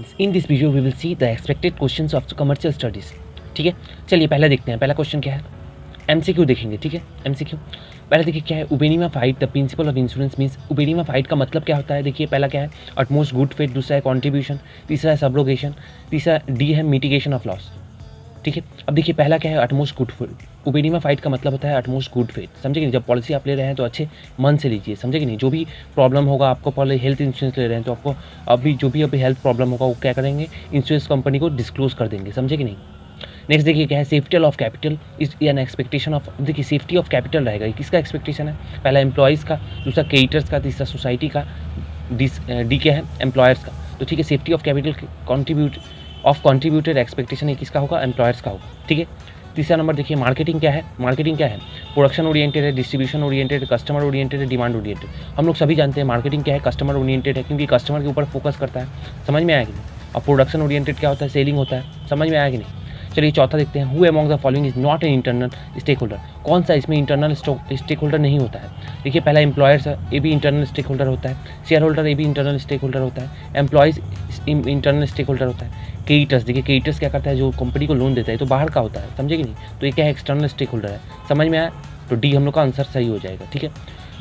Friends, in this video we will see the expected questions of commercial studies. ठीक है, चलिए पहला देखते हैं। पहला क्वेश्चन क्या है, एमसीक्यू देखेंगे। ठीक है, एमसीक्यू पहले देखिए क्या है, उबेनिमा फाइट the principle of insurance means. उबेनिमा फाइट का मतलब क्या होता है, देखिए पहला क्या है, अटमोस्ट गुड फेथ, दूसरा है कॉन्ट्रीब्यूशन, तीसरा है सबरोगेशन, तीसरा डी है मिटिगेशन ऑफ लॉस। ठीक है, अब देखिए पहला क्या है, अटमोस्ट गुड फेथ। उबेनिमा फाइट का मतलब होता है अटमोस्ट गुड फेथ, समझे कि नहीं। जब पॉलिसी आप ले रहे हैं तो अच्छे मन से लीजिए, समझे कि नहीं। जो भी प्रॉब्लम होगा आपको, पहले हेल्थ इंश्योरेंस ले रहे हैं तो आपको अभी जो भी हेल्थ प्रॉब्लम होगा वो क्या करेंगे, इंश्योरेंस कंपनी को डिस्क्लोज कर देंगे, समझे कि नहीं। नेक्स्ट देखिए क्या है, safety of capital is an expectation of. देखिए सेफ्टी ऑफ कैपिटल रहेगा, किसका एक्सपेक्टेशन है, पहला एम्प्लॉयज़ का, दूसरा क्रेडिटर्स का, तीसरा सोसाइटी का, डी क्या है, एम्प्लॉयर्स का। तो ठीक है, safety of capital contributed expectation है किसका होगा, एम्प्लॉयर्स का होगा। ठीक है, तीसरा नंबर देखिए, मार्केटिंग क्या है, मार्केटिंग क्या है, प्रोडक्शन ओरिएंटेड है, डिस्ट्रीब्यूशन ओरिएंटेड, कस्टमर ओरिएंटेड है, डिमांड ओरिएंटेड। हम लोग सभी जानते हैं मार्केटिंग क्या है, कस्टमर ओरिएंटेड है, क्योंकि कस्टमर के ऊपर फोकस करता है, समझ में आया कि नहीं। और प्रोडक्शन ओरिएंटेड क्या होता है, सेलिंग होता है, समझ में आया कि नहीं। चलिए चौथा देखते हैं, who among the following is not an internal stakeholder. कौन सा इसमें इंटरनल स्टेक होल्डर नहीं होता है। देखिए पहला एम्प्लॉयर्स है, ये भी इंटरनल स्टेक होल्डर होता है। शेयर होल्डर, ये भी इंटरनल स्टेक होल्डर होता है। एम्प्लॉयज़ इंटरनल स्टेक होल्डर होता है। क्रेडिटर्स, देखिए क्रेडिटर्स क्या करता है, जो कंपनी को लोन देता है तो बाहर का होता है, समझे कि नहीं। तो ये क्या है, एक्सटर्नल स्टेक होल्डर है, समझ में आया। तो डी हम लोग का आंसर सही हो जाएगा। ठीक है,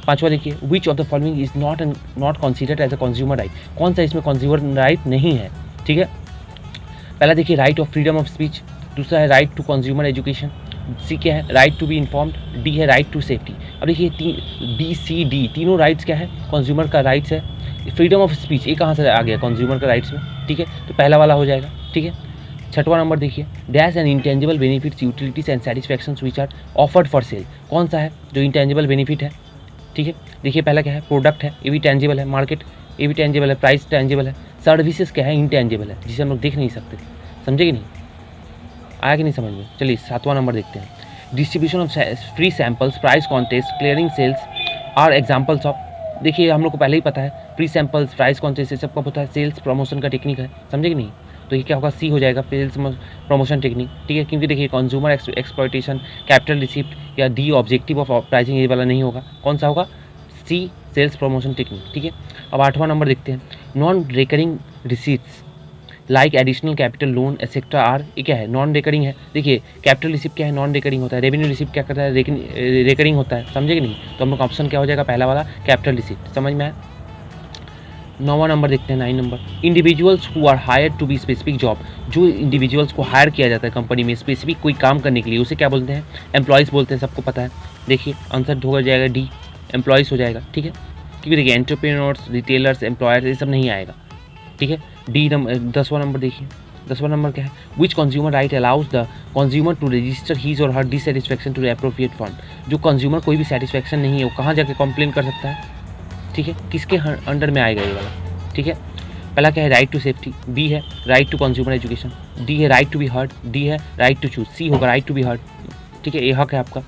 पांचवा देखिए, which of the following is not considered as a consumer right. कौन सा इसमें कंज्यूमर राइट नहीं है। ठीक है, पहला देखिए right of freedom of speech, दूसरा है right to consumer education, C क्या है, right to be informed, D है राइट टू सेफ्टी। अब देखिए बी सी डी तीनों राइट्स क्या है, कंज्यूमर का राइट्स है। फ्रीडम ऑफ स्पीच ये कहाँ से आ गया, कंज्यूमर का राइट्स में। ठीक है, तो पहला वाला हो जाएगा। ठीक है, छठवां नंबर देखिए, dash and intangible benefits utilities and satisfaction which are offered for sale. कौन सा है जो इंटेंजिबल बेनिफिट है। ठीक है, देखिए पहला क्या है, प्रोडक्ट है, ये भी टेंजिबल है, मार्केट ये भी टेंजिबल है, प्राइस टेंजिबल है, सर्विसेज क्या है, इंटेंजिबल है, जिसे हम लोग देख नहीं सकते, समझे कि नहीं, आया कि नहीं समझ में। चलिए सातवां नंबर देखते हैं, distribution of free samples, price contest, clearing sales are examples of. देखिए हम लोग को पहले ही पता है, फ्री सैम्पल्स, प्राइस कॉन्टेस्ट ये सब कब होता है, सेल्स प्रमोशन का टेक्निक है, समझे कि नहीं। तो ये क्या होगा, सी हो जाएगा, सेल्स प्रमोशन टेक्निक। ठीक है, क्योंकि देखिए कंज्यूमर एक्सप्लॉयटेशन, कैपिटल रिसिप्ट या डी ऑब्जेक्टिव ऑफ प्राइसिंग, ये वाला नहीं होगा। कौन सा होगा, सी सेल्स प्रमोशन टेक्निक। ठीक है, अब आठवां नंबर देखते हैं, non recurring receipts like additional capital loan etcetera are, ये क्या है, नॉन रिकरिंग है। देखिए कैपिटल रिसिप्ट क्या है, नॉन रिकरिंग होता है। रेवेन्यू रिसिप्ट क्या करता है, रिकरिंग होता है, समझे कि नहीं। तो हम लोग ऑप्शन क्या हो जाएगा, पहला वाला कैपिटल रिसिप्ट, समझ में आया। नौवां नंबर देखते हैं, 9 number, individuals who are hired to be specific job. जो इंडिविजुअल्स को हायर किया जाता है कंपनी में स्पेसिफिक कोई काम करने के लिए, उसे क्या बोलते हैं, एम्प्लॉयज़ बोलते हैं, सबको पता है। देखिए आंसर हो जाएगा डी, एम्प्लॉयज़ हो जाएगा। ठीक है, क्योंकि देखिए एंटरप्रेन्योर्स, रिटेलर्स, एम्प्लॉयर्स ये सब नहीं आएगा। ठीक है, डी नंबर। 10वां नंबर देखिए, 10वां नंबर क्या है, which consumer right allows the consumer to register his or her dissatisfaction to the appropriate fund. जो कंज्यूमर कोई भी सेटिस्फैक्शन नहीं है वो कहाँ जाके कंप्लेन कर सकता है। ठीक है, किसके अंडर में आएगा ये वाला। ठीक है, पहला क्या है, राइट टू सेफ्टी, बी है right to consumer education, D है right to be heard, D है राइट टू चूज, सी होगा राइट टू बी हर्ड। ठीक है, ये हक है आपका।